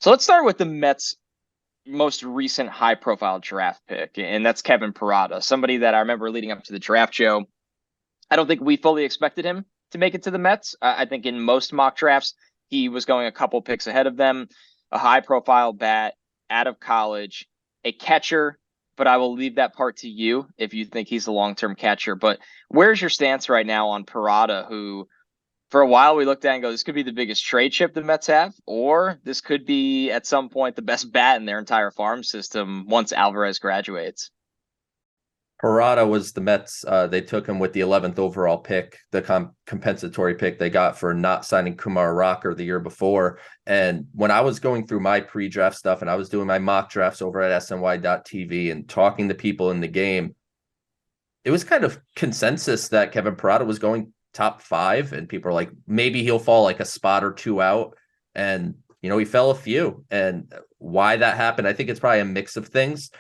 So let's start with the Mets' most recent high-profile draft pick, and that's Kevin Parada, somebody that I remember leading up to the draft show. I don't think we fully expected him to make it to the Mets. I think in most mock drafts, he was going a couple picks ahead of them. A high-profile bat out of college, a catcher, but I will leave that part to you if you think he's a long-term catcher. But where's your stance right now on Parada, who for a while we looked at and go, this could be the biggest trade chip the Mets have, or this could be at some point the best bat in their entire farm system once Alvarez graduates. Parada was the Mets. They took him with the 11th overall pick, the compensatory pick they got for not signing Kumar Rocker the year before. And when I was going through my pre-draft stuff and I was doing my mock drafts over at SNY.TV and talking to people in the game, it was kind of consensus that Kevin Parada was going top 5. And people are like, maybe he'll fall like a spot or two out. And, he fell a few. And why that happened, I think it's probably a mix of things.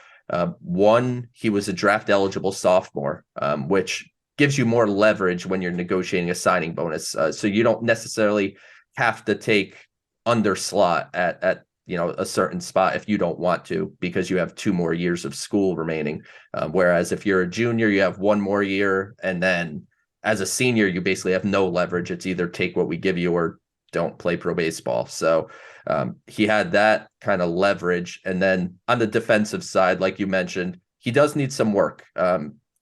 One, he was a draft eligible sophomore, which gives you more leverage when you're negotiating a signing bonus. So you don't necessarily have to take under slot at a certain spot if you don't want to, because you have 2 more years of school remaining. Whereas if you're a junior, you have 1 more year. And then as a senior, you basically have no leverage. It's either take what we give you or don't play pro baseball. So he had that kind of leverage. And then on the defensive side, like you mentioned, he does need some work.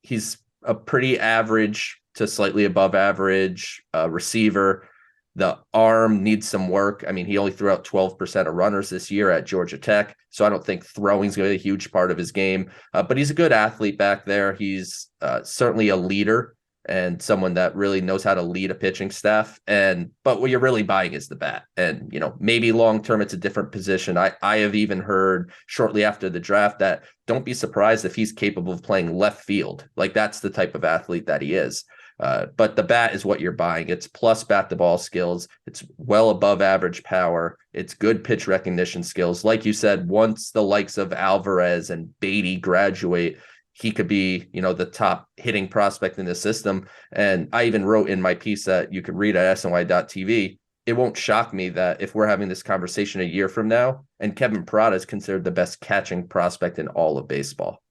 He's a pretty average to slightly above average receiver. The arm needs some work. I mean, he only threw out 12% of runners this year at Georgia Tech. So I don't think throwing is going to be a huge part of his game. But he's a good athlete back there. He's certainly a leader and someone that really knows how to lead a pitching staff. But what you're really buying is the bat. And, maybe long-term it's a different position. I have even heard shortly after the draft that don't be surprised if he's capable of playing left field. Like that's the type of athlete that he is. But the bat is what you're buying. It's plus bat to ball skills. It's well above average power. It's good pitch recognition skills. Like you said, once the likes of Alvarez and Beatty graduate, he could be, the top hitting prospect in the system. And I even wrote in my piece that you could read at SNY.TV. It won't shock me that if we're having this conversation a year from now and Kevin Parada is considered the best catching prospect in all of baseball.